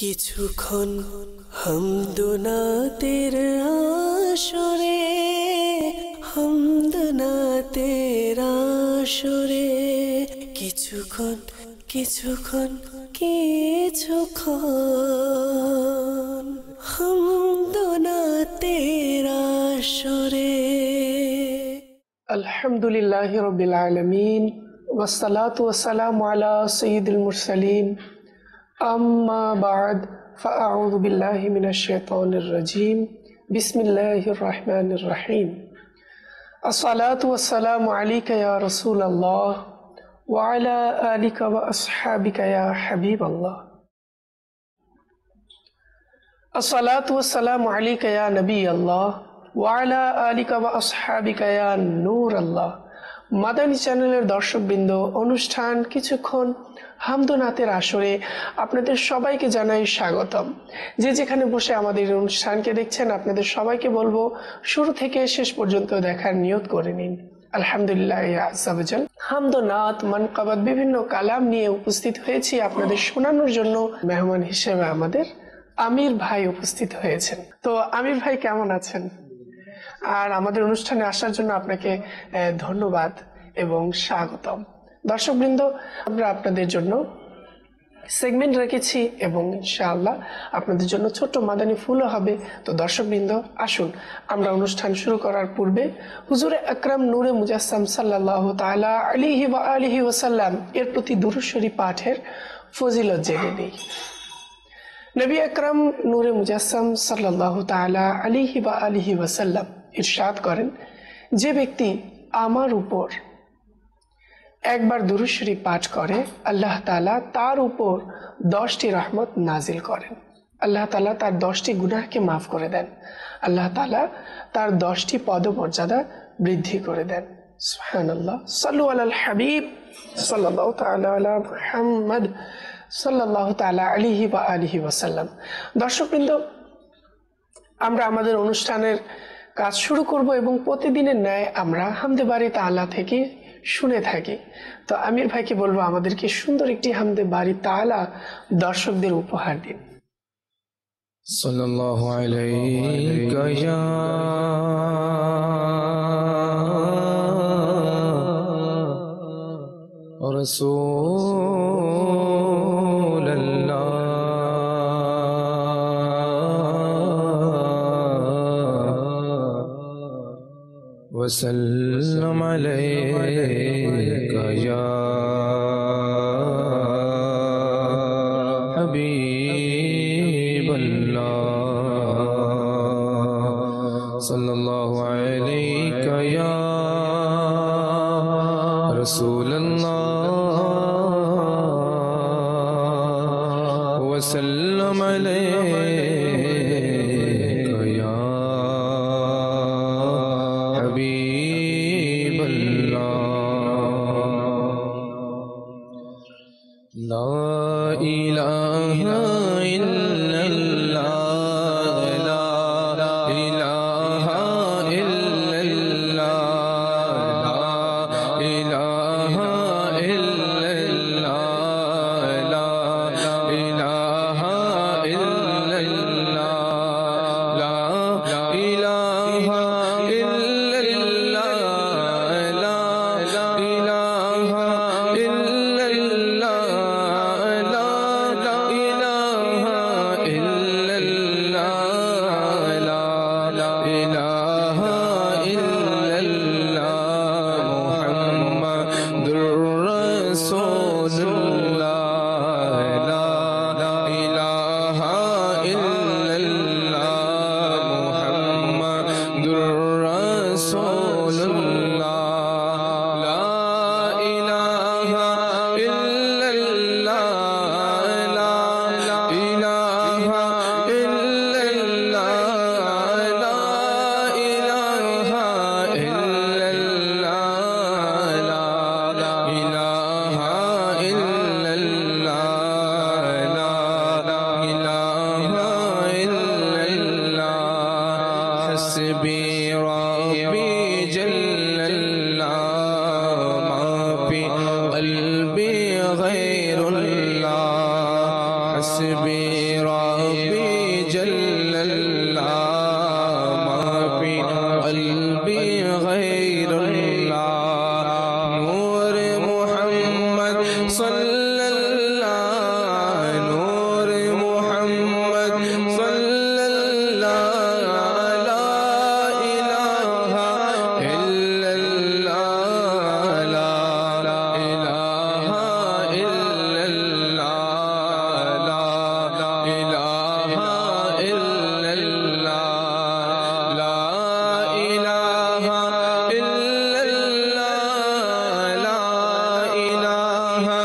কিছুক্ষণ হামদনাতের আসরে, হামদনাতের আসরে, কিছুক্ষণ কিছুক্ষণ কিছুক্ষণ হামদনাতের আসরে। আলহামদুলিল্লাহি রাব্বিল আলামিন ওয়াসসালাতু ওয়াসসালামু আলা সাইয়্যিদিল মুরসালিন আম্মা বা'দ ফাআউযু বিল্লাহি মিনাশ শাইতানির রাজীম বিসমিল্লাহির রহমানির রহিম। আসসালাতু ওয়াসসালামু আলাইকা ইয়া রাসূলাল্লাহ ওয়া আলা আলিকা ওয়া আসহাবিকা ইয়া হাবিবাল্লাহ। আসসালাতু ওয়াসসালামু আলাইকা ইয়া নবিয়াল্লাহ ওয়া আলা আলিকা ওয়া আসহাবিকা ইয়া নূরাল্লাহ। মাদানী চ্যানেলের দর্শকবৃন্দ, অনুষ্ঠান কিছুক্ষণ হামদনাতের আসরে আপনাদের সবাইকে জানাই স্বাগতম। যে যেখানে বসে আমাদের অনুষ্ঠানকে দেখছেন, আপনাদের সবাইকে বলবো শুরু থেকে শেষ পর্যন্ত দেখার নিয়ত করে নিন। আলহামদুলিল্লাহ আযজা ওয়া জাল। হামদনাত, মানকাবাত, বিভিন্ন কালাম নিয়ে উপস্থিত হয়েছি আপনাদের শোনানোর জন্য। মেহমান হিসেবে আমাদের আমির ভাই উপস্থিত হয়েছেন। তো আমির ভাই কেমন আছেন? আর আমাদের অনুষ্ঠানে আসার জন্য আপনাকে ধন্যবাদ এবং স্বাগতম। দর্শকবৃন্দ, আমরা আপনাদের জন্য সেগমেন্ট রেখেছি এবং ইনশাআল্লাহ আপনাদের জন্য ছোট্ট মাদানী ফুলও হবে। তো দর্শকবৃন্দ, আসুন আমরা অনুষ্ঠান শুরু করার পূর্বে হুজুরে আকরাম নূরে মুজাসসাম সাল্লাল্লাহু তাআলা আলাইহি ওয়া আলিহি ওয়াসাল্লাম এর প্রতি দুরূদ শরীফ পাঠের ফজিলত জেনে নিই। নবী আকরাম নূরে মুজাসসাম সাল্লাল্লাহু তাআলা আলাইহি ওয়া আলিহি ওয়াসাল্লাম ইরশাদ করেন, যে ব্যক্তি আমার উপর একবার দুরূদ শরীফ পাঠ করে, আল্লাহ তাআলা তার উপর 10টি রহমত নাজিল করেন। আল্লাহ তাআলা তার 10টি গুনাহকে মাফ করে দেন। আল্লাহ তাআলা তার 10টি পদমর্যাদা বৃদ্ধি করে দেন। সুবহানাল্লাহ। সাল্লু আলাল হাবিব সাল্লাল্লাহু তাআলা আলা মুহাম্মদ সাল্লাল্লাহু তাআলা আলাইহি ওয়া আলিহি ওয়াসাল্লাম। দর্শকবৃন্দ, আমরা আমাদের অনুষ্ঠানের কাজ শুরু করব এবং প্রতিদিনের ন্যায় আমরা হামদে বারি তাআলা থেকে শুনে থাকি। তো আমির ভাইকে বলবো আমাদেরকে সুন্দর একটি হামদে বারি তাআলা দর্শকদের উপহার দিন। সাল্লাল্লাহু আলাইকা ইয়া রাসূলুল্লাহ ওয়া সাল্লাম আলাইকা ইয়া সাল্লাল্লাহু আলাইকা ইয়া রাসূলুল্লাহ ওয়া সাল্লাম আলাইকা ইয়া হাবিবাল্লাহ। লা ইলাহা ইল্লাল্লাহ रब्बी जल्लल्लाह मा फी क़ल्बी गैरुल्लाह नूर मुहम्मद सल्लल्लाह नूर मुहम्मद सल्लल्लाह ला इलाहा इल्लल्लाह ला इलाहा इल्लल्लाह ला इलाहा इल्लल्लाह ला इलाहा इल्लल्लाह ला इलाहा इल्लल्लाह ला इलाहा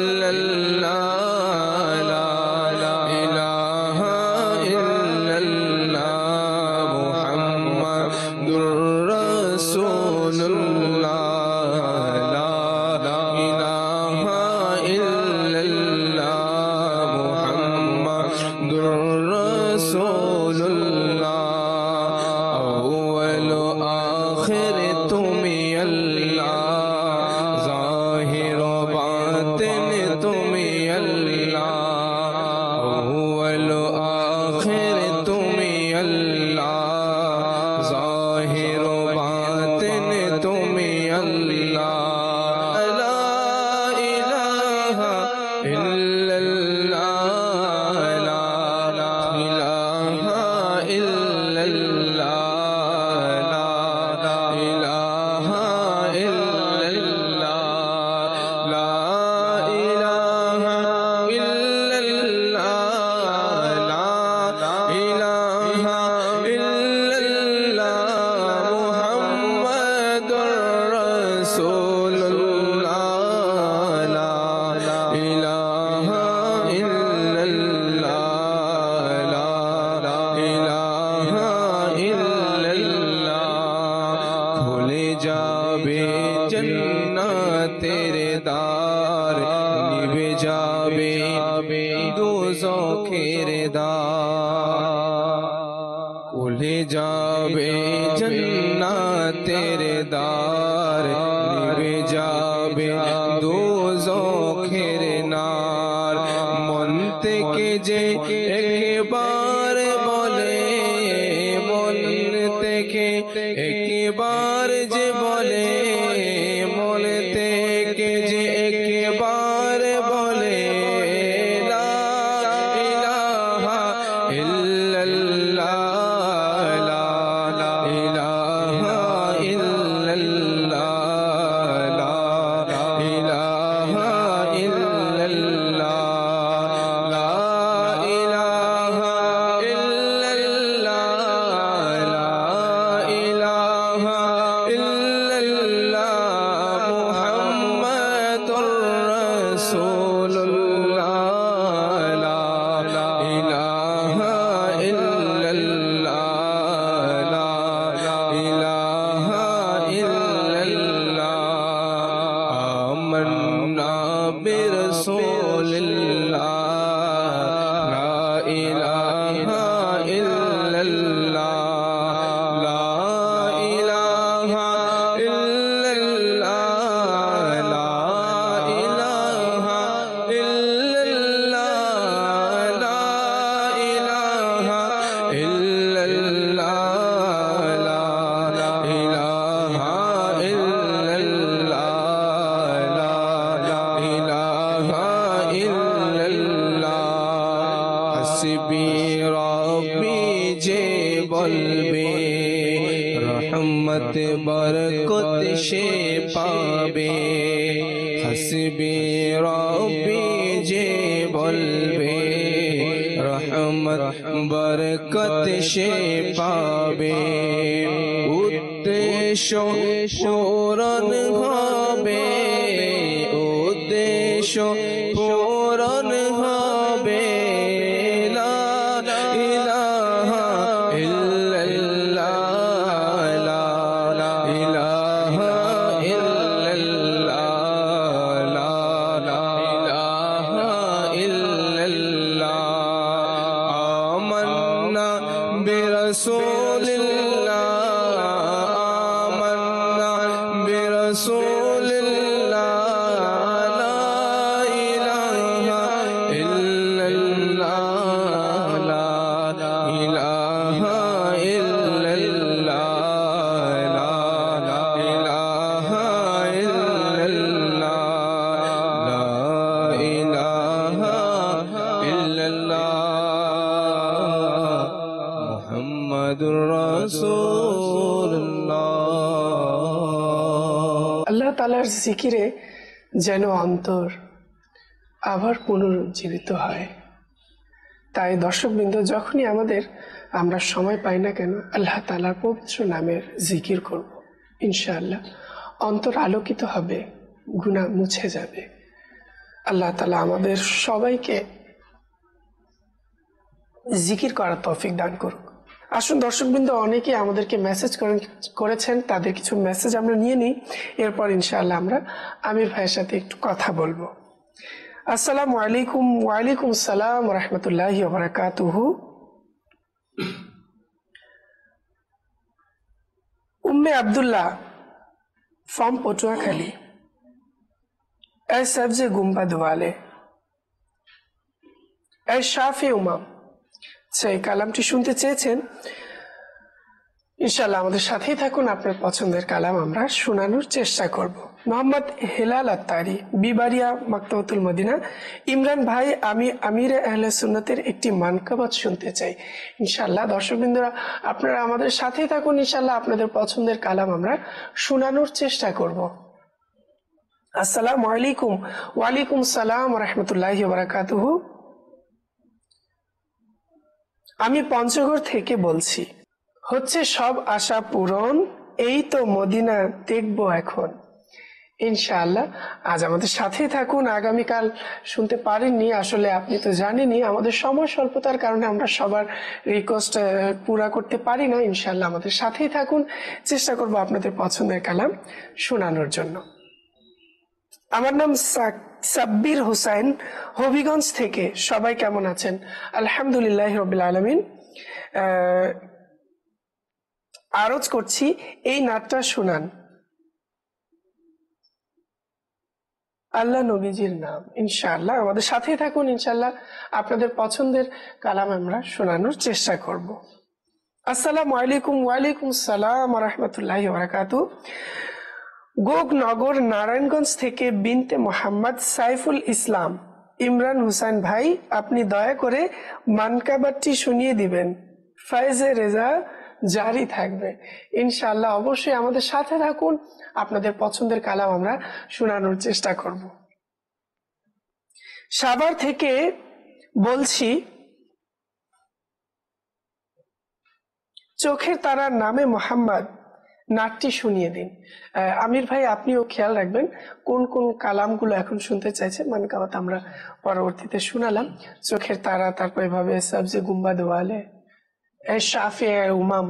इल्लल्लाह ला इलाहा इल्लल्लाह मुहम्मदुर रसूलुल्लाह ला इलाहा इल्लल्लाह मुहम्मदुर रसूलुल्लाह अव्वल आखिर तुमी अल्लाह ज़ाहिर बातिन तुमी अल्लाह अव्वल आखिर तुमी अल्लाह ज़ाहिर बातिन तुमी अल्लाह ला इलाहा इल्लल्लाह ला इलाहा इल्लल्लाह ला इलाहा इल्लल्लाह ला इलाहा इल्लल्लाह ला इलाहा इल्लल्लाह मुहम्मदुर रसूलुल्लाह ला इलाहा इल्लल्लाह ला इलाहा इल्लल्लाह खुले जाबे जन्नत तेरे दार निभे जाबे दोज़खेर दार खुले जाबे जन्नत तेरे दार निभे जाबे दोज़खेर नार मन থেকে যে একবার বলে মন থেকে একবার যে বলে মন থেকে যে একবার বলে লা ইলাহা ইল্লাল্লাহ লা ইলাহা ইল্লাল্লাহ লা ইলাহা ইল্লাল্লাহ লা ইলাহা ইল্লাল্লাহ লা ইলাহা ইল্লাল্লাহ মুহাম্মাদুর রাসূলুল্লাহ লা ইলাহা ইল্লাল্লাহ লা ইলাহা ইল্লাল্লাহ আমান্না বিরাসূলিল্লাহ লা ইলাহা ইল্লাল্লাহ লা ইলাহা ইল্লাল্লাহ লা ইলাহা ইল্লাল্লাহ লা ইলাহা ইল্লাল্লাহ লা ইলাহা ইল্লাল্লাহ লা ইলাহা ইল্লাল্লাহ হাসবি রব্বি যে বলবে রহমত বরকত সে পাবে হাসবি রব্বি যে বলবে রহমত বরকত সে পাবে উদ্দেশ্য পূরণ হবে উদ্দেশ্য পূরণ হবে লা ইলাহা ইল্লাল্লাহ লা ইলাহা ইল্লাল্লাহ লা ইলাহা ইল্লাল্লাহ আমান্না বিরাসূলিল্লাহ আমান্না বিরাসূলিল্লাহ আল্লাহর জিকিরে যেন অন্তর আবার পুনরুজ্জীবিত হয়। তাই দর্শকবৃন্দ, যখনই আমরা সময় পাই না কেন আল্লাহ তাআলার পবিত্র নামের জিকির করব, ইনশাআল্লাহ অন্তর আলোকিত হবে, গুনাহ মুছে যাবে। আল্লাহ তাআলা আমাদের সবাইকে জিকির করার তৌফিক দান করুক। আসুন দর্শকবৃন্দ, অনেকে আমাদেরকে মেসেজ করেছেন, তাদের কিছু মেসেজ আমরা নিয়ে নিই, এরপর ইনশাআল্লাহ আমরা আমির ভাইয়ের সাথে একটু কথা বলবো। আসসালামু আলাইকুম। ওয়ালাইকুম আসসালাম ওয়া রাহমাতুল্লাহি ওয়া বারাকাতুহু। উম্মে আব্দুল্লাহ फ्रॉम पटुआखाली, ए सब्ज गुम्बद वाले, ए शाफी उमाम। সেই কালামটি শুনতে চেয়েছেন, ইনশাআল্লাহ আমাদের সাথেই থাকুন, আপনার পছন্দের কালাম আমরা শোনানোর চেষ্টা করব। মোহাম্মদ হেলাল আত্তারি, বিবারিয়া, মাকতাবাতুল মদিনা। ইমরান ভাই, আমি আমিরে আহলে সুন্নতের একটি মানকাবাত শুনতে চাই। ইনশাআল্লাহ দর্শকবৃন্দরা আপনারা আমাদের সাথেই থাকুন, ইনশাআল্লাহ আপনাদের পছন্দের কালাম আমরা শোনানোর চেষ্টা করব। আসসালামু আলাইকুম। ওয়ালাইকুম সালাম ওয়া রাহমাতুল্লাহি ওয়া বারাকাতুহু। আমি পঞ্চগড় থেকে বলছি, হচ্ছে সব আশা পূরণ, এই তো মদিনা দেখবো এখন। ইনশাআল্লাহ আজ আমাদের সাথেই থাকুন। আগামীকাল শুনতে পারেননি, আসলে আপনি তো জানেনই আমাদের সময় স্বল্পতার কারণে আমরা সবার রিকোয়েস্ট পুরা করতে পারি না। ইনশাআল্লাহ আমাদের সাথেই থাকুন, চেষ্টা করব আপনাদের পছন্দের কালাম শোনানোর জন্য। আমার নাম সাব্বির হোসেন, হবিগঞ্জ থেকে। সবাই কেমন আছেন? আলহামদুলিল্লাহ রাব্বিল আলামিন। আরজ করছি, এই নাটটা শোনান। আল্লাহ নবীজির নাম। ইনশাআল্লাহ আমাদের সাথেই থাকুন, ইনশাআল্লাহ আপনাদের পছন্দের কালাম আমরা শোনানোর চেষ্টা করব। আসসালামু আলাইকুম। ওয়ালাইকুম সালাম ওয়া রাহমাতুল্লাহি ওয়া বারাকাতুহু। গোগনগর, নারায়ণগঞ্জ থেকে বিনতে মোহাম্মদ সাইফুল ইসলাম। ইমরান হোসেন ভাই, আপনি দয়া করে মানকাবাতটি শুনিয়ে দিবেন, ফায়েজে রেজা জারি থাকবে। ইনশাআল্লাহ অবশ্যই আমাদের সাথে থাকুন, আপনাদের পছন্দের কালাম আমরা শোনানোর চেষ্টা করব। সাভার থেকে বলছি, চোখের তারার নামে মোহাম্মদ নাটটি শুনিয়ে দিন। আমির ভাই, আপনিও খেয়াল রাখবেন কোন কোন কালামগুলো এখন শুনতে চাইছে। মানকাবাত আমরা পরবর্তীতে শোনালাম। চোখের তারা, তারপর এভাবে সবজে গুম্বাদ ওয়ালে, শাফি উমাম,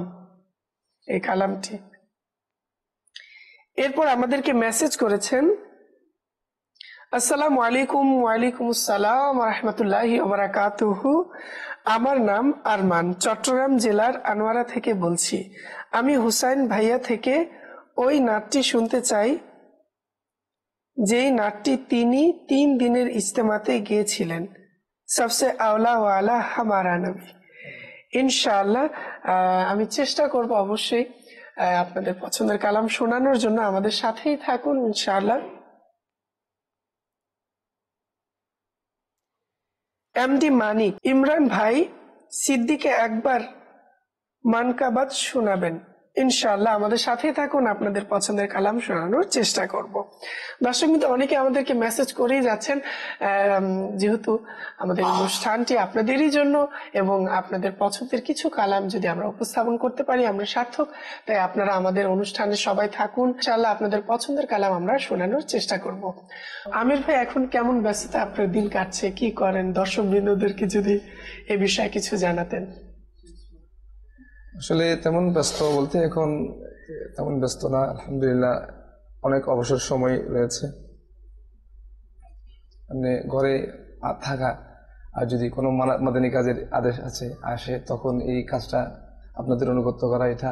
এই কালামটি। এরপর আমাদেরকে মেসেজ করেছেন, আসসালামু আলাইকুম। ওয়ালাইকুম আসসালাম ওয়া রাহমাতুল্লাহি ওয়া বারাকাতুহু। আমার নাম আরমান, চট্টগ্রাম জেলার আনোয়ারা থেকে বলছি। আমি হুসাইন ভাইয়া থেকে ওই নাটটি শুনতে চাই, যেই নাটটি তিনি 3 দিনের ইজতেমাতে গিয়েছিলেন, সবসে আওলা ওয়ালা হামারা নবী। ইনশাআল্লাহ আমি চেষ্টা করব অবশ্যই আপনাদের পছন্দের কালাম শোনানোর জন্য। আমাদের সাথেই থাকুন ইনশাআল্লাহ। এমডি মানিক, ইমরান ভাই, সিদ্দিকে একবার মানকাবাত শোনাবেন। ইনশাআল্লাহ আমাদের সাথেই থাকুন, আপনাদের পছন্দের কালাম শোনানোর চেষ্টা করব। দর্শক কিন্তু অনেকে আমাদেরকে মেসেজ করেই যাচ্ছেন, যেহেতু আমাদের অনুষ্ঠানটি আপনাদেরই জন্য এবং আপনাদের পছন্দের কিছু কালাম যদি আমরা উপস্থাপন করতে পারি আমরা সার্থক। তাই আপনারা আমাদের অনুষ্ঠানে সবাই থাকুন, ইনশাআল্লাহ আপনাদের পছন্দের কালাম আমরা শোনানোর চেষ্টা করব। আমির ভাই, এখন কেমন ব্যস্ততা আপনার দিন কাটছে, কি করেন? দর্শক বৃন্দদেরকে যদি এ বিষয়ে কিছু জানাতেন। আসলে তেমন ব্যস্ত বলতে এখন তেমন ব্যস্ত না, আলহামদুলিল্লাহ অনেক অবসর সময় রয়েছে। মানে ঘরে থাকা, আর যদি কোনো মাদানী কাজের আদেশ আসে তখন এই কাজটা আপনাদের অনুগত করা, এটা।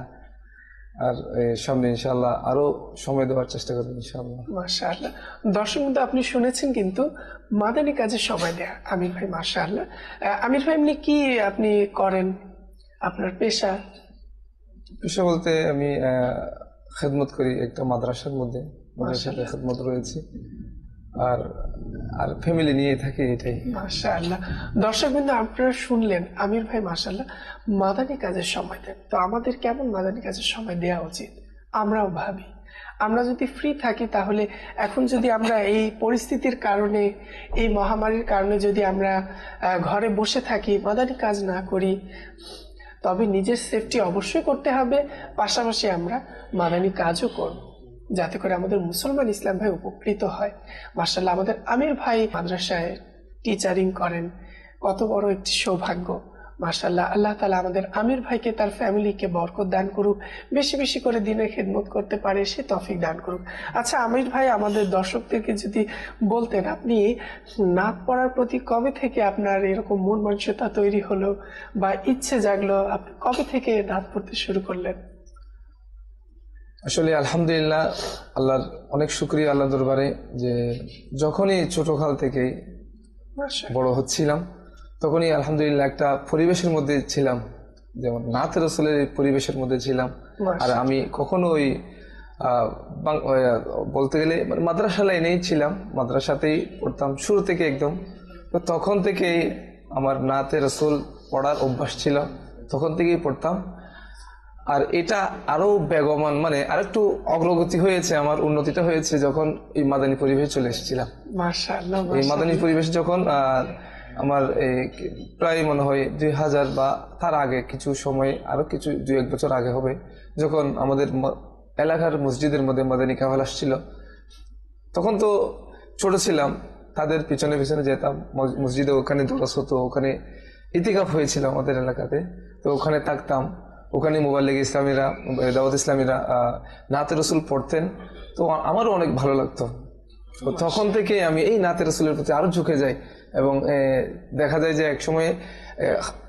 আর সামনে ইনশাআল্লাহ আরো সময় দেওয়ার চেষ্টা করবেন ইনশাআল্লাহ। মাশাআল্লাহ। দর্শক বন্ধু, আপনি শুনেছেন কিন্তু মাদানী কাজে সময় দেয়া আমির ভাই, মাশাআল্লাহ। আমির ভাই, এমনি কি আপনি করেন, আপনার পেশা? পেশা বলতে আমি খেদমত করি একটা মাদ্রাসার মধ্যে, মাদ্রাসাতে খেদমত রয়েছে, আর আর ফ্যামিলি নিয়ে থাকি, এটাই। মাশাআল্লাহ। দর্শক বিন্দু, আপনারা শুনলেন আমির ভাই মাশাআল্লাহ মাদানী কাজের সময় দেন। তো আমাদের কেমন মাদানী কাজের সময় দেওয়া উচিত আমরাও ভাবি। আমরা যদি ফ্রি থাকি তাহলে এখন যদি আমরা এই পরিস্থিতির কারণে, এই মহামারীর কারণে যদি আমরা ঘরে বসে থাকি, মাদানী কাজ না করি, তবে নিজের সেফটি অবশ্যই করতে হবে, পাশাপাশি আমরা মাদানী কাজও করব যাতে করে আমাদের মুসলমান ইসলাম ভাই উপকৃত হয়। মাশাআল্লাহ, আমাদের আমির ভাই মাদ্রাসায় টিচারিং করেন, কত বড় একটি সৌভাগ্য। মাশাআল্লাহ, আল্লাহ তাআলা আমাদের আমির ভাইকে, তার ফ্যামিলিকে বরকত দান করুক, বেশি বেশি করে দিনের খেদমত করতে পারে সে তৌফিক দান করুক। আচ্ছা আমির ভাই, আমাদের দর্শকদেরকে যদি বলতেন, আপনি নাত পড়ার প্রতি কবে থেকে আপনার এরকম মন মানসিকতা তৈরি হলো বা ইচ্ছে জাগলো, আপনি কবে থেকে নাত পড়তে শুরু করলেন? আসলে আলহামদুলিল্লাহ, আল্লাহর অনেক শুকরিয়া আল্লাহ দরবারে, যে যখনই ছোটকাল থেকে বড় হচ্ছিলাম তখনই আলহামদুলিল্লাহ একটা পরিবেশের মধ্যে ছিলাম, যেমন নাতে রাসূলের পরিবেশের মধ্যে ছিলাম। আর আমি কখনো ওই বলতে গেলে মাদ্রাসা লাইনেই ছিলাম, মাদ্রাসাতেই পড়তাম শুরু থেকে একদম। তো তখন থেকেই আমার নাতে রাসূল পড়ার অভ্যাস ছিল, তখন থেকেই পড়তাম। আর এটা আরো বেগমান, মানে আরেকটু অগ্রগতি হয়েছে, আমার উন্নতিটা হয়েছে যখন এই মাদানী পরিবেশে চলে এসেছিলাম। মাশাআল্লাহ, এই মাদানী পরিবেশে যখন আমার প্রায় মনে হয় 2000 বা তার আগে কিছু সময়, আরো কিছু 2-1 বছর আগে হবে, যখন আমাদের এলাকার মসজিদের মধ্যে মাদানী কাফেলা আসছিল, তখন তো ছোট ছিলাম, তাদের পিছনে পিছনে যেতাম মসজিদে, ওখানে দরস হতো, ওখানে ইতিকাফ হয়েছিল আমাদের এলাকাতে, তো ওখানে থাকতাম। ওখানে মুবাল্লিগ ইসলামীরা, দাওয়াত ইসলামীরা নাতে রাসূল পড়তেন, তো আমারও অনেক ভালো লাগতো। তো তখন থেকে আমি এই নাতে রাসূলের প্রতি আরো ঝুঁকে যাই, এবং দেখা যায় যে এক সময়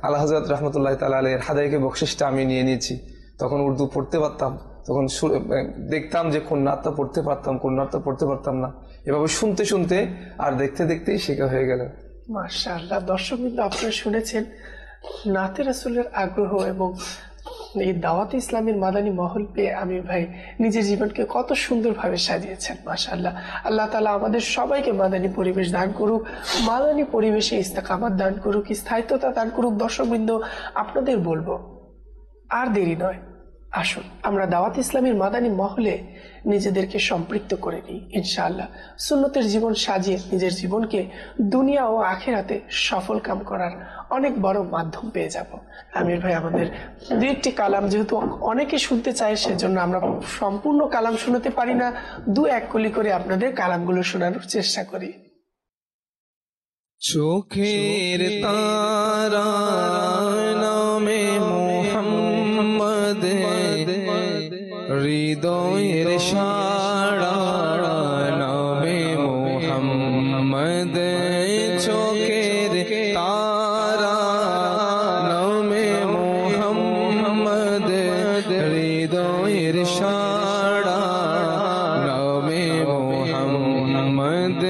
আলা হযরত রাহমাতুল্লাহি তাআলা আলাইহির হাদায়ায়ে বখশিশটা আমি নিয়ে নিয়েছি। তখন উর্দু পড়তে পারতাম, তখন দেখতাম যে কোন নাতটা পড়তে পারতাম, কোন নাতটা পড়তে পারতাম না, এভাবে শুনতে শুনতে আর দেখতে দেখতেই শেখা হয়ে গেল। মাশাআল্লাহ, দর্শকবৃন্দ, আপনারা শুনেছেন নাতে রাসূলের আগ্রহ এবং এই দাওয়াত ইসলামের মাদানী মহল পেয়ে আমির ভাই নিজের জীবনকে কত সুন্দরভাবে সাজিয়েছেন। মাশাআল্লাহ, আল্লাহ তাআলা আমাদের সবাইকে মাদানী পরিবেশ দান করুক, মাদানী পরিবেশে ইস্তেকামত দান করুক, স্থায়িত্বতা দান করুক। দর্শকবৃন্দ, আপনাদের বলবো আর দেরি নয়, আসুন আমরা দাওয়াত ইসলামের মাদানী মহলে নিজেদেরকে সম্পৃক্ত করে নিই। ইনশাআল্লাহ সুন্নতের জীবন সাজিয়ে নিজের জীবনকে দুনিয়া ও আখিরাতে সফল কাম করার অনেক বড় মাধ্যম পেয়ে যাব। আমির ভাই, আমাদের 2-1টি কালাম যেহেতু অনেকে শুনতে চায়, সেজন্য আমরা সম্পূর্ণ কালাম শোনাতে পারি না, 2-1 কলি করে আপনাদের কালামগুলো শোনানোর চেষ্টা করি। চোখের তারা নামে মুহাম্মদ, হৃদয়ের সাড়া নামে মুহাম্মদ, চোখের তারা নামে মুহাম্মদ, হৃদয়ের সাড়া নামে মুহাম্মদ,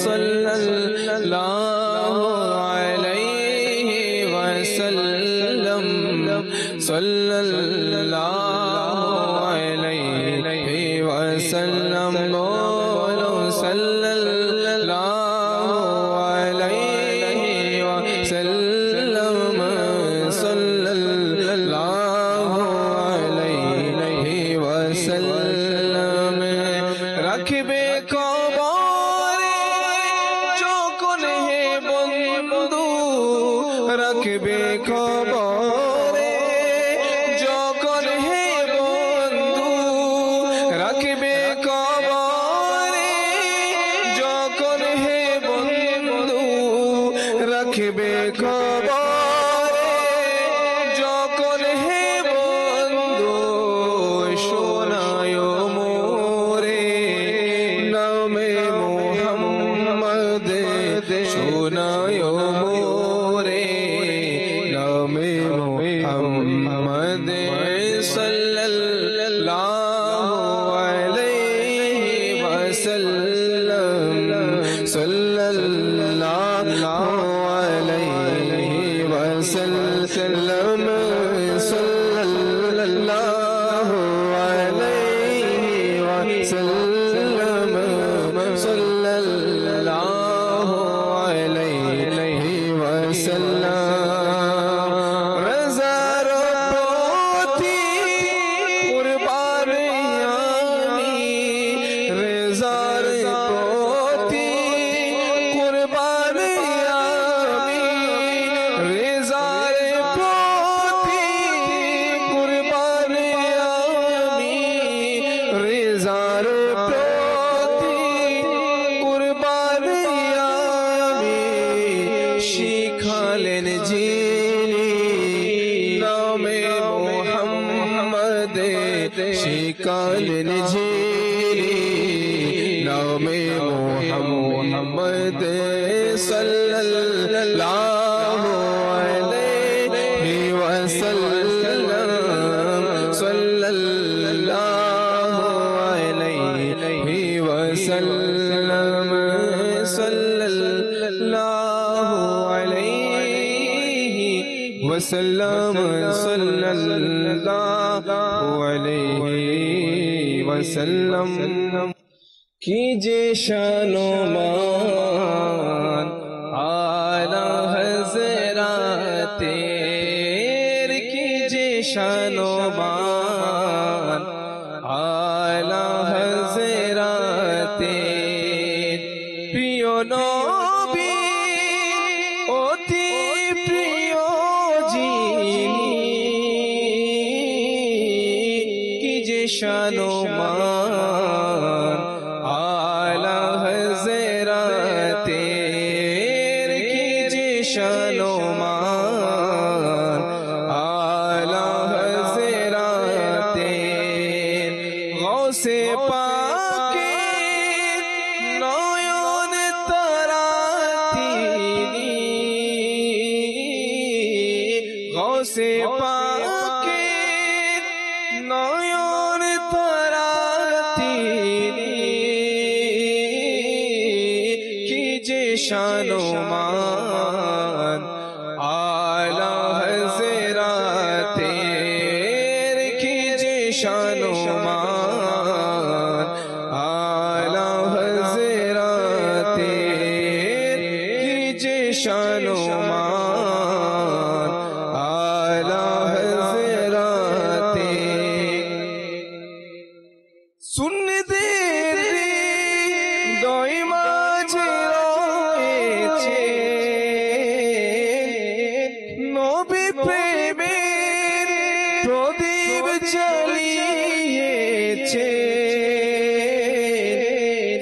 সাল্লাল্লাহু আলাইহি ওয়াসাল্লাম, সাল্লাল্লাহু আলাইহি ওয়াসাল্লাম, বলো সাল্লাল্লাহু আলাইহি ওয়াসাল্লাম, সাল্লাল্লাহু আলাইহি ওয়াসাল্লাম। রাখবে কবরে যখন হে বন্ধু, রাখবে কবরে যখন হে বন্ধু, রাখবে কবরে যখন হে বন্ধু, রাখবে কবরে যখন হে বন্ধু, শোনায় মোরে নামে মুহাম্মদ, শোনায় মোরে নামে মুহাম্মদ, সাল্লাল্লাহু আলাইহি ওয়াসাল্লাম, সাল্লাল্লাহু আলাইহি কালের ঝিরি নামে মোহাম্মদ সাল্লাল্লাহু আলাইহি ওয়াসাল্লাম সাল্লাল্লাহু আলাইহি ওয়াসাল্লাম সাল্লাল্লাহু আলাইহি ওয়াসাল্লাম সাল্লাল্লাহু আলাইহি ওয়াসাল্লাম কি যে শান আলা হযরতের কি যে শান আলা হযরতের প্রিয় নবী অতি প্রিয় যিনি কি যে শান আলা হযরতের কি যে শান আলা হযরতের গৌসে পাকে নয়ন তারা তিনি গৌসে পাকে নয়ন তারা তিনি কি যে শান আলা হযরতের কি যে শান আলা হযরতের কি যে শান আলা হযরতের সুন্নতের হৃদয় মাঝে রয়েছে নবী প্রেমের প্রদীপ জ্বালিয়েছে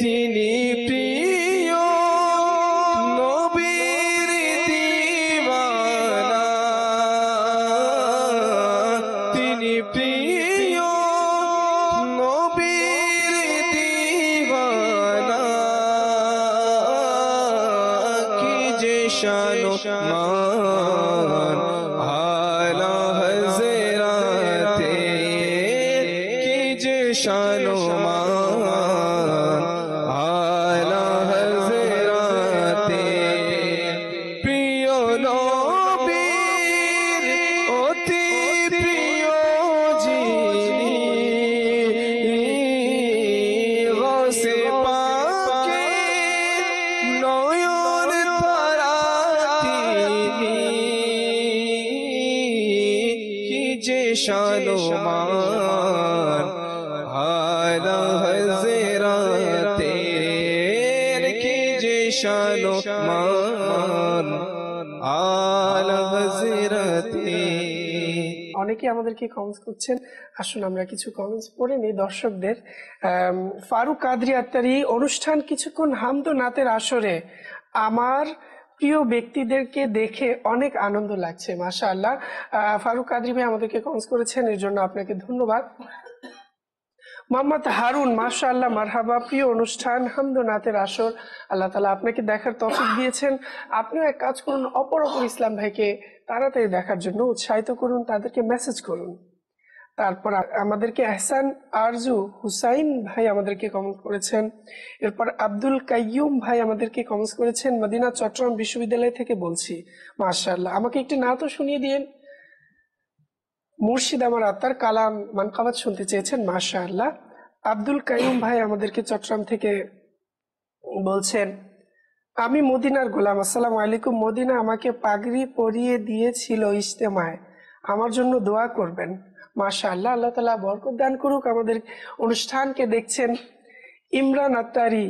তিনি প্রিয় নবীর দিওয়ানা তিনি প্রিয় নবীর দিওয়ানা কি যে শান আলা হযরতের কি যে শান আলা হযরতের প্রিয় নবীর অতি প্রিয় যিনি গৌসে পাকে নয়ন তারা তিনি কি যে শান আলা হযরতের কি যে শান আলা হযরতের অনেকে আমাদেরকে কমেন্টস করছেন, আসুন আমরা কিছু কমেন্টস পড়ে নিই দর্শকদের। ফারুক কাদরি আত্তারি, অনুষ্ঠান কিছুক্ষণ হামদ ও নাতের আসরে আমার প্রিয় ব্যক্তিদেরকে দেখে অনেক আনন্দ লাগছে। মাশাআল্লাহ, ফারুক কাদরি ভাই আমাদেরকে কমেন্টস করেছেন, এর জন্য আপনাকে ধন্যবাদ। মোহাম্মদ হারুন, মাশাআল্লাহ, মারহাবা, প্রিয় অনুষ্ঠান হামদ ও নাতের আসর, আল্লাহ তাআলা আপনাকে দেখার তৌফিক দিয়েছেন। আপনিও এক কাজ করুন, অপর ইসলাম ভাইকে তাড়াতাড়ি দেখার জন্য উৎসাহিত করুন, তাদেরকে মেসেজ করুন। তারপর আমাদেরকে এহসান আরজু হুসাইন ভাই আমাদেরকে কমেন্ট করেছেন। এরপর আব্দুল কাইয়ুম ভাই আমাদেরকে কমেন্ট করেছেন, মদিনা চট্টগ্রাম বিশ্ববিদ্যালয় থেকে বলছি। মাশাআল্লাহ, আমাকে একটি নাতও শুনিয়ে দিন। মুর্শিদ আমার আত্মার কালাম মানকাবাত শুনতে চেয়েছেন। মাশাআল্লাহ। আব্দুল কাইয়ুম ভাই আমাদেরকে চট্টগ্রাম থেকে বলছেন, আমি মদিনার গোলাম, আসসালামু আলাইকুম। মদিনা আমাকে পাগড়ি পরিয়ে দিয়েছিল ইজতেমায়, আমার জন্য দোয়া করবেন। মাশাআল্লাহ, আল্লাহ তাআলা বরকত দান করুক। আমাদের অনুষ্ঠানকে দেখছেন ইমরান আত্তারি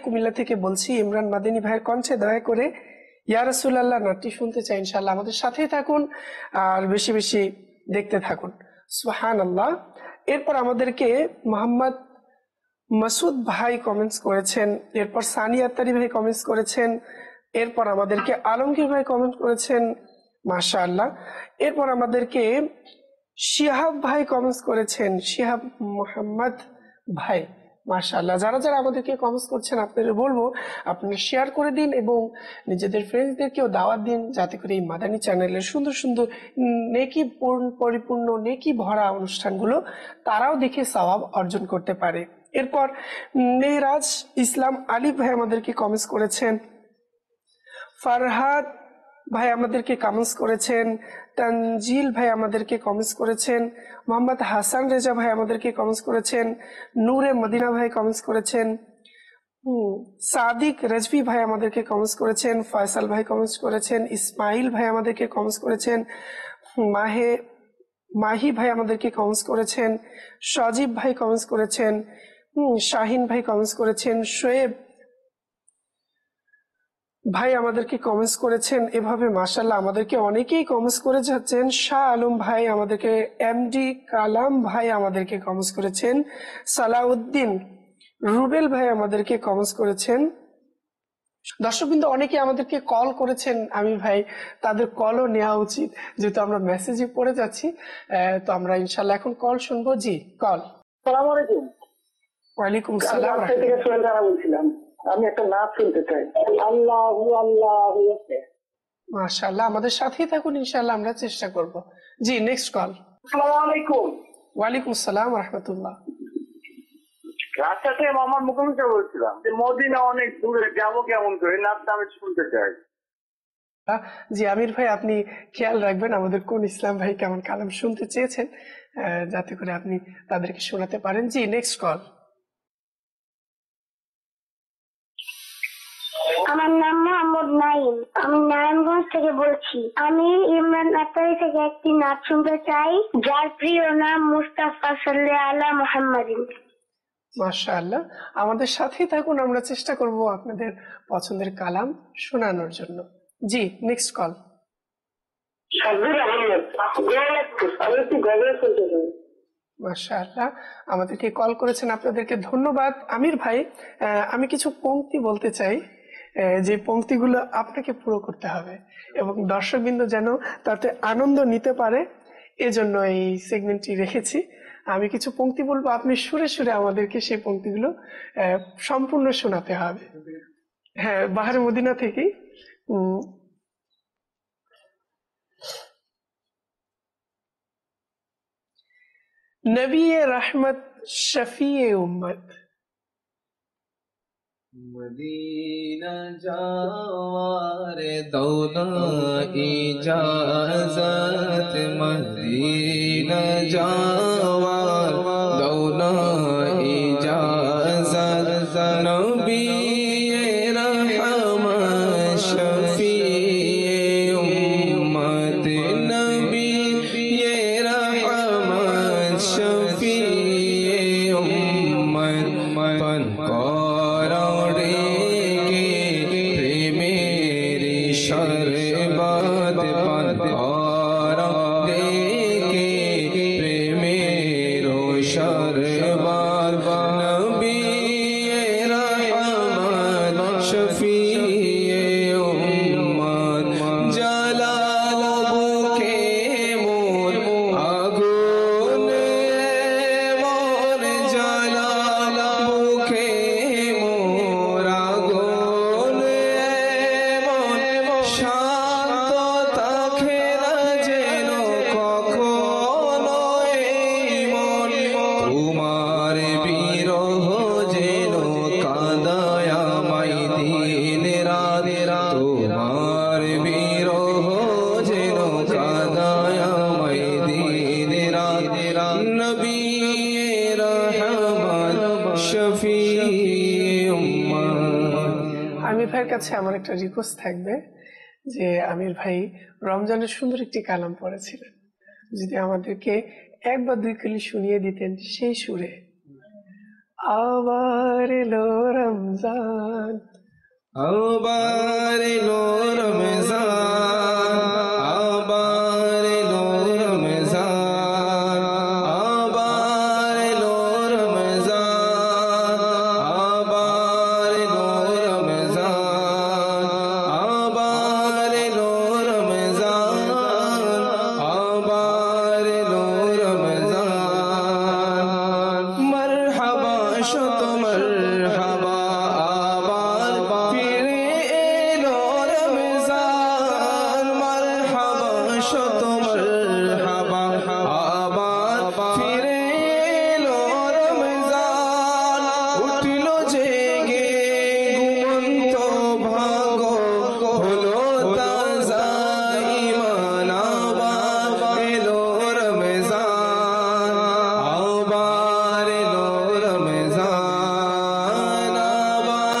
কুমিল্লা থেকে বলছি। ইমরান মাদানী ভাইয়ের কণ্ঠে দয়া করে ইয়া রাসূলুল্লাহ নাটটি শুনতে চাই। ইনশাআল্লাহ আমাদের সাথেই থাকুন আর বেশি বেশি দেখতে থাকুন। সুবহানাল্লাহ। এরপর আমাদেরকে মোহাম্মদ মাসুদ ভাই কমেন্টস করেছেন, এরপর সানি আত্তারি ভাই কমেন্টস করেছেন, এরপর আমাদেরকে আলমগীর ভাই কমেন্ট করেছেন, মাশাআল্লাহ। এরপর আমাদেরকে শিহাব ভাই কমেন্টস করেছেন, শিহাব মোহাম্মদ ভাই। মাশাআল্লাহ, যারা যারা আমাদেরকে কমেন্টস করছেন আপনাদের বলবো আপনারা শেয়ার করে দিন এবং নিজেদের ফ্রেন্ডসদেরকেও দাওয়াত দিন, যাতে করে এই মাদানী চ্যানেলের সুন্দর সুন্দর নেকি পরিপূর্ণ নেকি ভরা অনুষ্ঠানগুলো তারাও দেখে সওয়াব অর্জন করতে পারে। এরপর মেহরাজ ইসলাম আলী ভাই আমাদেরকে কমেন্টস করেছেন, ফারহাদ ভাই আমাদেরকে কমেন্টস করেছেন, তানজিল ভাই আমাদেরকে কমেন্টস করেছেন, মোহাম্মদ হাসান রেজা ভাই আমাদেরকে কমেন্টস করেছেন, নূরে মদিনা ভাই কমেন্টস করেছেন, সাদিক রাজভি ভাই আমাদেরকে কমেন্টস করেছেন, ফয়সাল ভাই কমেন্টস করেছেন, ইসমাইল ভাই আমাদেরকে কমেন্টস করেছেন, মাহি ভাই আমাদেরকে কমেন্টস করেছেন, সজীব ভাই কমেন্টস করেছেন, শাহিন ভাই কমেন্টস করেছেন, শোয়েব ভাই আমাদেরকে কমেন্টস করেছেন। এভাবে মাশাআল্লাহ আমাদেরকে অনেকেই কমেন্টস করে যাচ্ছেন। শাহ আলম ভাই আমাদেরকে, এমডি কালাম ভাই আমাদেরকে কমেন্টস করেছেন, সালাউদ্দিন রুবেল ভাই আমাদেরকে কমেন্টস করেছেন। দর্শকবৃন্দ অনেকে আমাদেরকে কল করেছেন আমির ভাই, তাদের কলও নেওয়া উচিত, যেহেতু আমরা মেসেজে পড়ে যাচ্ছি। তো আমরা ইনশাল্লাহ এখন কল শুনবো। জি, কল। আসসালামু আলাইকুম। ওয়ালাইকুম সালাম। থেকে সুরেন্দ্র বলছিলাম, আমি একটা নাচ শুনতে চাই। আল্লাহু আল্লাহু মাশাআল্লাহ, আমাদের সাথেই থাকুন, ইনশাআল্লাহ আমরা চেষ্টা করব। জি, নেক্সট কল। আসসালামু আলাইকুম। ওয়ালাইকুম সালাম ওয়া রাহমাতুল্লাহ। রাস্তা থেকে মোহাম্মদ মুখোমুখি বলছিলাম যে মদিনা অনেক দূরে, যাবো কেমন করে? নাচটা আমি শুনতে চাই। জি আমির ভাই, আপনি খেয়াল রাখবেন আমাদের কোন ইসলাম ভাই কেমন কালাম শুনতে চেয়েছেন, যাতে করে আপনি তাদেরকে শোনাতে পারেন। জি, নেক্সট কল। আমার নাম মোহাম্মদ নাইম, আমি নারায়ণগঞ্জ থেকে বলছি। আমি ইমরান আতারি থেকে একটি নাচ শুনতে চাই, যার প্রিয় নাম মুস্তাফা সাল্লাল্লাহু আলা মুহাম্মাদিন। মাশাআল্লাহ, আমাদের সাথেই থাকুন, আমরা চেষ্টা করব আপনাদের পছন্দের কালাম শোনানোর জন্য। জি, নেক্সট কল। মাশাআল্লাহ, আমাদেরকে কল করেছেন, আপনাদেরকে ধন্যবাদ। আমির ভাই, আমি কিছু পংক্তি বলতে চাই, যে পংক্তিগুলো আপনাকে পুরো করতে হবে এবং দর্শকবৃন্দ যেন তাতে আনন্দ নিতে পারে, এজন্য এই সেগমেন্টটি রেখেছি। আমি কিছু পংক্তি বলবো, আপনি সুরে সুরে আমাদেরকে সেই পংক্তিগুলো সম্পূর্ণ শোনাতে হবে। হ্যাঁ, বাহারে মদিনা থেকেই। নবী রহমত শফি উম্মত। মদিনা যাওয়ার দৌলা ইজাজত, মদিনা যাওয়ার দৌলা ইজাজত, নবী রহমত শফি উম্মত, নবী রহমত শফি উম্মত, পন শরবত পান করা দেখে প্রেমের শরবত, নবী রহমত শফি উম্মত, জ্বালাও বুকে মোর আগুন, মোর জ্বালাও বুকে মোর আগুন, শান্ত থাকেনা যেন কখনো এই মন, তোমার বিরহ যেন কাঁদায় আমায় দিন রাত, তোমার বিরহ যেন কাঁদায় আমায় দিন রাত, নবী রহমত শফি উম্মত। আমির ভাইয়ের কাছে আমার একটা রিকোয়েস্ট থাকবে, যে আমির ভাই রমজানের সুন্দর একটি কালাম পড়েছিলেন, যদি আমাদেরকে এক বা দুই কলি শুনিয়ে দিতেন সেই সুরে। আবার এলো রমজান, আবার এলো রমজান, আবার এলো রমজান, আবার এলো রমজান, আবার এলো রমজান, আবার এলো রমজান, শত মারহাবা আবার ফিরে এলো রমজান মারহাবা শত মারহাবা আবার ফিরে এলো রমজান উঠল জেগে ঘুমন্ত ভাগ হলো তাজা ঈমান আবার এলো রমজান আবার এলো রমজান আবার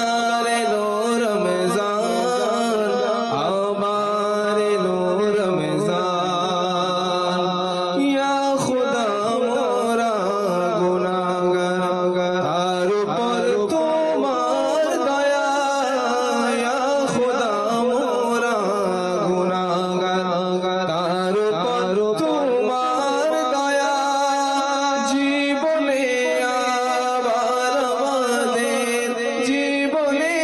এলো রমজান আবার এলো রমজান ইয়া খুদা মোরা গুনাহগার তার উপর তোমার দয়া ইয়া খুদা মোরা গুনাহগার তার উপর তোমার দয়া জীবনে আবার আমাদের জীবনে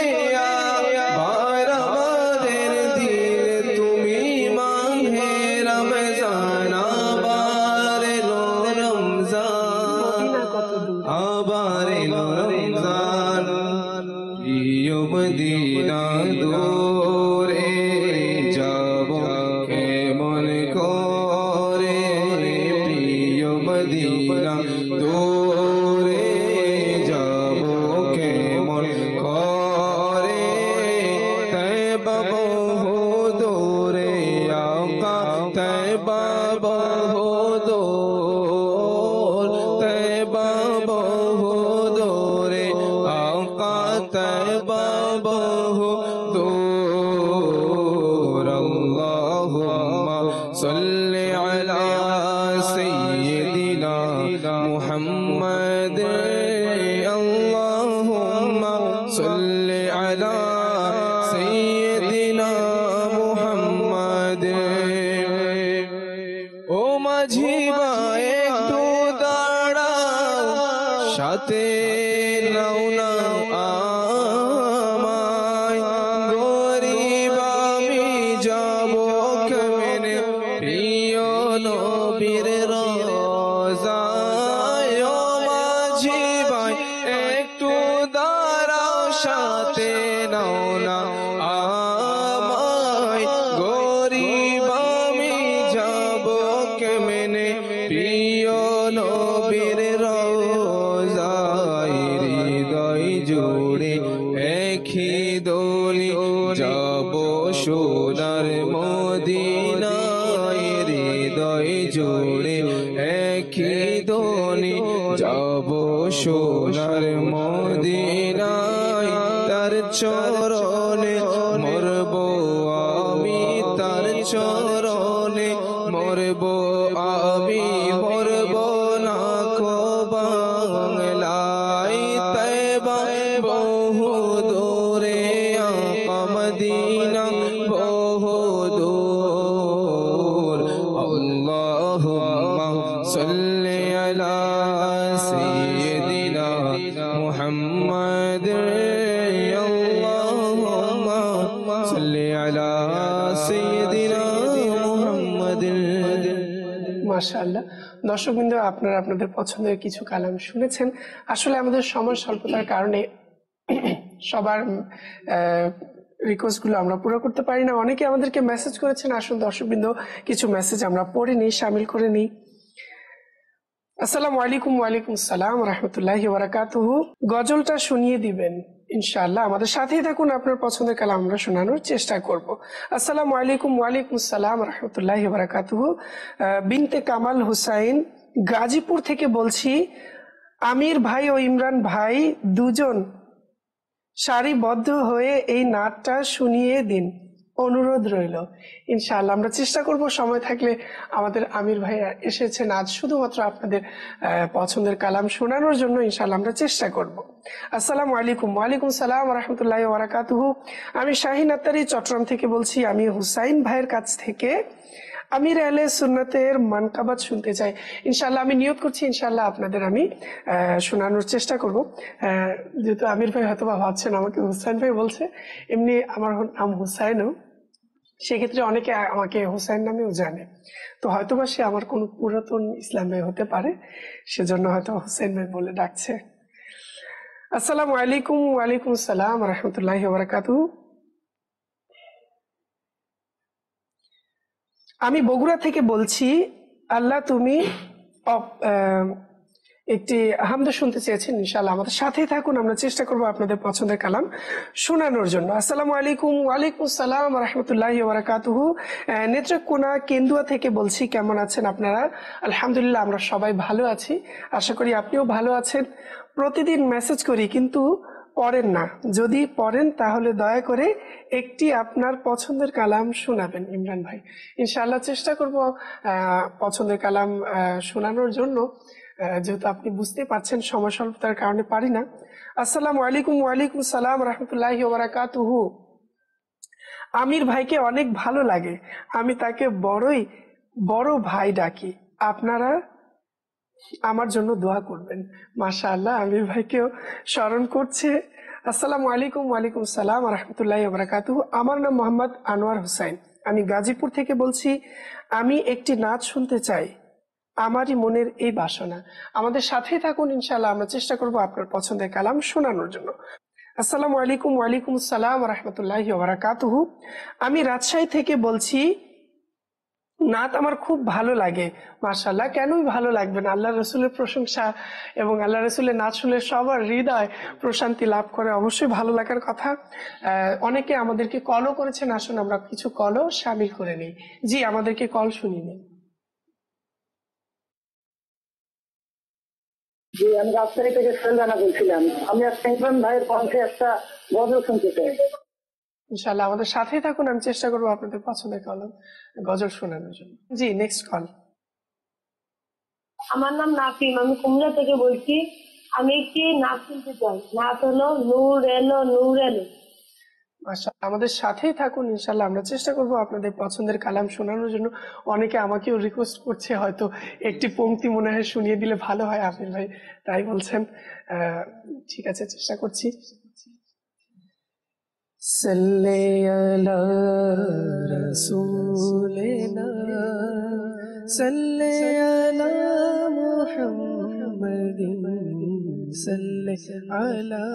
আবার আমাদের দিলে তুমি মাহে রমজান আবার এলো রমজান আবার এলো রমজান প্রিয় মদিনা দূরে যাব কেমন করে প্রিয় মদিনা দূরে যাব কেমন করে তয়বা বহু দূরে আকা তয়বা বহু দূর তয়বা বহু দূরে আকা তয়বা বহু দূর আল্লাহুম্মা সাল্লি আলা সাইয়্যিদিনা মুহাম্মাদ আল্লাহুম্মা সাল্লি আলা সাইয়্যিদিনা মুহাম্মাদ ও মাঝি ভাই একটু দাঁড়াও সাথে নাও না আমায় গরিব আমি যাব কেমনে প্রিয় নবীর রোজায় ও মাঝি ভাই একটু দাঁড়াও সাথে নাও না আমায় গরিব আমি যাব কেমনে প্রিয় নবীর রোজায় হৃদয় জুড়ে একই দোলি যাব সোনার মদিনায় হৃদয় জুড়ে একই দোলি যাব সোনার মদিনায় তার চরণে মরব আমি তার চরণে মরব আমি মরব না কো বাংলায় তয়বা বহু দূরে আকা মদিনা বহু দূর আল্লাহুম্মা সাল্লি আলা সাইয়্যিদিনা মুহাম্মাদ আল্লাহুম্মা সাল্লি আলা সাইয়্যিদিনা মুহাম্মাদ মাশাআল্লাহ। দর্শকবৃন্দ, আপনারা আপনাদের পছন্দের কিছু কালাম শুনেছেন। আসলে আমাদের সময় স্বল্পতার কারণে সবার রিকোয়েস্টগুলো আমরা পুরো করতে পারি না। অনেকে আমাদেরকে মেসেজ করেছেন, আসুন দর্শকবৃন্দ কিছু মেসেজ আমরা পড়ে নিই, শামিল করে নিই। আসসালামু আলাইকুম। ওয়ালাইকুম আসসালাম রাহমাতুল্লাহি ওয়া বারাকাতুহু। গজলটা শুনিয়ে দিবেন ইনশাআল্লাহ। আমাদের সাথেই থাকুন, আপনার পছন্দের কালাম আমরা শোনানোর চেষ্টা করব। আসসালামু আলাইকুম। ওয়ালাইকুম আসসালাম রাহমাতুল্লাহি ওয়া বারাকাতুহু। বিনতে কামাল হুসাইন গাজীপুর থেকে বলছি, আমির ভাই ও ইমরান ভাই দুজন সারিবদ্ধ হয়ে এই নাটটা শুনিয়ে দিন, অনুরোধ রইল। ইনশাআল্লাহ আমরা চেষ্টা করব, সময় থাকলে। আমাদের আমির ভাই এসেছেন আজ শুধুমাত্র আপনাদের পছন্দের কালাম শোনানোর জন্য। ইনশাআল্লাহ আমরা চেষ্টা করব। আসসালামু আলাইকুম। ওয়ালাইকুম সালাম রাহমাতুল্লাহি ওয়া বারাকাতুহু। আমি শাহিন আত্তারি চট্টগ্রাম থেকে বলছি, আমি হুসাইন ভাইয়ের কাছ থেকে আমির আহলে সুন্নতের মানকাবাত শুনতে চাই। ইনশাআল্লাহ আমি নিয়ত করছি, ইনশাআল্লাহ আপনাদের আমি শোনানোর চেষ্টা করব। যেহেতু আমির ভাই হয়তো ভাবছেন আমাকে হুসাইন ভাই বলছে, এমনি আমার নাম হুসাইনও, সেক্ষেত্রে অনেকে আমাকে হুসাইন নামেও জানে। তো হয়তোবা সে আমার কোনো পুরাতন ইসলাম ভাই হতে পারে, সেজন্য হয়তো হুসাইন ভাই বলে ডাকছে। আসসালামু আলাইকুম। ওয়ালাইকুম আসসালাম রহমতুল্লাহি ওয়া বারাকাতুহু। আমি বগুড়া থেকে বলছি। আল্লাহ তুমি একটি হামদ শুনতে চেয়েছেন, ইনশাআল্লাহ আমাদের সাথেই থাকুন, আমরা চেষ্টা করব আপনাদের পছন্দের কালাম শোনানোর জন্য। আসসালামু আলাইকুম। ওয়ালাইকুম আসসালাম রহমতুল্লাহি ওয়া বারাকাতুহু। নেত্রকোনা কেন্দুয়া থেকে বলছি, কেমন আছেন আপনারা? আলহামদুলিল্লাহ আমরা সবাই ভালো আছি, আশা করি আপনিও ভালো আছেন। প্রতিদিন মেসেজ করি কিন্তু পড়েন না, যদি পড়েন তাহলে দয়া করে একটি আপনার পছন্দের কালাম শোনাবেন ইমরান ভাই। ইনশাআল্লাহ চেষ্টা করব পছন্দের কালাম শোনানোর জন্য, যেহেতু আপনি বুঝতে পারছেন সময় স্বল্পতার কারণে পারি না। আসসালামু আলাইকুম। ওয়ালাইকুম সালাম রহমতুল্লাহি ওয়া বারাকাতুহু। আমির ভাইকে অনেক ভালো লাগে, আমি তাকে বড় ভাই ডাকি, আপনারা আমার জন্য দোয়া করবেন। মাশাআল্লাহ, আমির ভাইকেও স্মরণ করছে। আসসালামু আলাইকুম। ওয়ালাইকুম সালাম রহমতুল্লাহি ওয়া বারাকাতুহু। আমার নাম মোহাম্মদ আনোয়ার হোসেন, আমি গাজীপুর থেকে বলছি। আমি একটি নাচ শুনতে চাই, আমারই মনের এই বাসনা। আমাদের সাথেই থাকুন, ইনশাআল্লাহ আমরা চেষ্টা করব আপনার পছন্দের কালাম শোনানোর জন্য। আসসালামু আলাইকুম। ওয়ালাইকুম আসসালাম রহমতুল্লাহি ওয়া বারাকাতুহু। আমি রাজশাহী থেকে বলছি। নাত আমার খুব ভালো লাগে। মাশাআল্লাহ, কেনই ভালো লাগবে না? আল্লাহ রসুলের প্রশংসা এবং আল্লাহ রসুলের নাচ শুনলে সবার হৃদয় প্রশান্তি লাভ করে, অবশ্যই ভালো লাগার কথা। অনেকে আমাদেরকে কলও করেছেন, আসুন আমরা কিছু কলও শামিল করে নিই। জি, আমাদেরকে কল শুনিয়ে নিন। জি, আমি রাজশাহী থেকে সেলজানা বলছিলাম। আমি ইমরান ভাইয়ের কণ্ঠে একটা গজল শুনতে চাই। ইনশাআল্লাহ আমাদের সাথেই থাকুন, আমি চেষ্টা করবো আপনাদের পছন্দের কলম গজল শোনানোর জন্য। জি, নেক্সট কল। আমার নাম নাফিম, আমি কুমিল্লা থেকে বলছি। আমি একটি নাচ শুনতে চাই, নাচ হলো নূর এলো নূর এলো। মাশাআল্লাহ আমাদের সাথেই থাকুন, ইনশাআল্লাহ আমরা চেষ্টা করব আপনাদের পছন্দের কালাম শোনানোর জন্য। অনেকে আমাকেও রিকোয়েস্ট করছে, হয়তো একটি পংক্তি মনে হয় শুনিয়ে দিলে ভালো হয়, আফিল ভাই তাই বলছেন। ঠিক আছে, চেষ্টা করছি। সাল্লি আলা রাসূলিনা সাল্লি আলা মুহাম্মাদিন সাল্লি আলা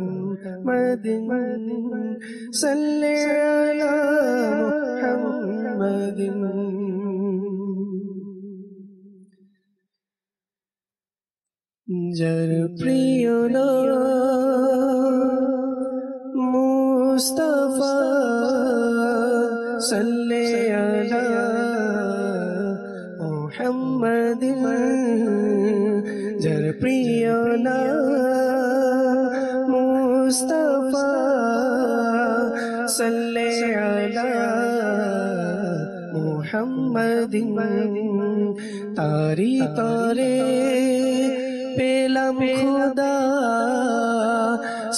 মুহাম্মাদিন সাল্লি আলা মুহাম্মাদিন। যার প্রিয় নাম মুস্তাফা সাল্লি আলা মুহাম্মাদিন, যার প্রিয় নাম মুস্তাফা সাল্লি আলা মুহাম্মাদিন। তারি তরে পেলাম খুদা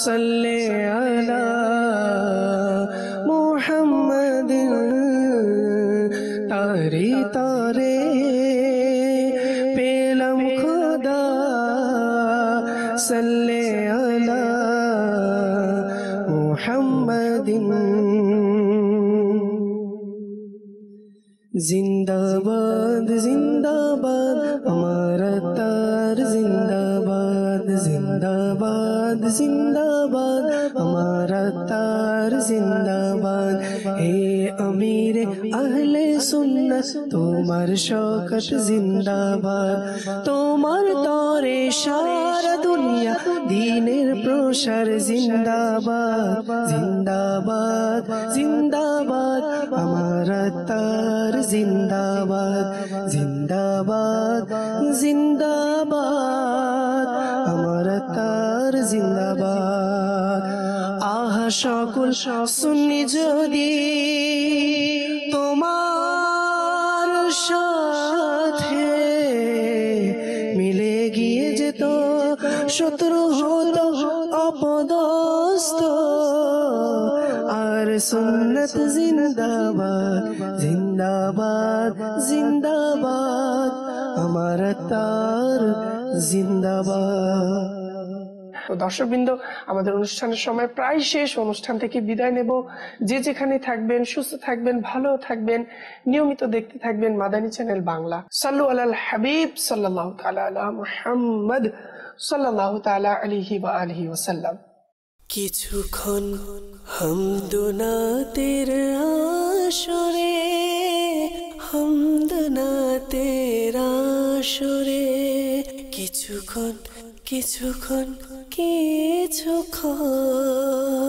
সাল্লি আলা মুহাম্মাদিন। তারি তরে পেলাম খুদা সাল্লি আলা মুহাম্মাদিন। जिंदाबाद जिंदाबाद हमारा तार, जिंदाबाद जिंदाबाद जिंदाबाद हमारा तार, जिंदाबाद। हे अमीर अहले सुन्नत তোমার শওকত জিন্দাবাদ, তোমার তরে সারা দুনিয়া দ্বীনের প্রসার জিন্দাবাদ। জিন্দাবাদ জিন্দাবাদ हमारा तार, जिंदाबाद जिंदाबाद जिंदाबाद हमारा तार, जिंदाबाद। आहा সকল সুন্নি যদি তোমার সাথে মিলে গিয়ে যেত, শত্রু হতো অপদস্থ। আর সুন্নত জিন্দাবাদ জিন্দাবাদ জিন্দাবাদ हमारा तार, जिंदाबाद। তো দর্শকবৃন্দ, আমাদের অনুষ্ঠানের সময় প্রায় শেষ, অনুষ্ঠান থেকে বিদায় নেব। যে যেখানে থাকবেন সুস্থ থাকবেন, ভালো থাকবেন, নিয়মিত দেখতে থাকবেন মাদানী চ্যানেল বাংলা। সাল্লু আলাল হাবিব সাল্লাল্লাহু তাআলা আলা মুহাম্মদ সাল্লাল্লাহু তাআলা আলাইহি ওয়া আলিহি ওয়াসাল্লাম। কিছুক্ষণ হামদনাতের আসরে, হামদনাতের আসরে, কিছুক্ষণ কিছুক্ষণ কিছুক্ষণ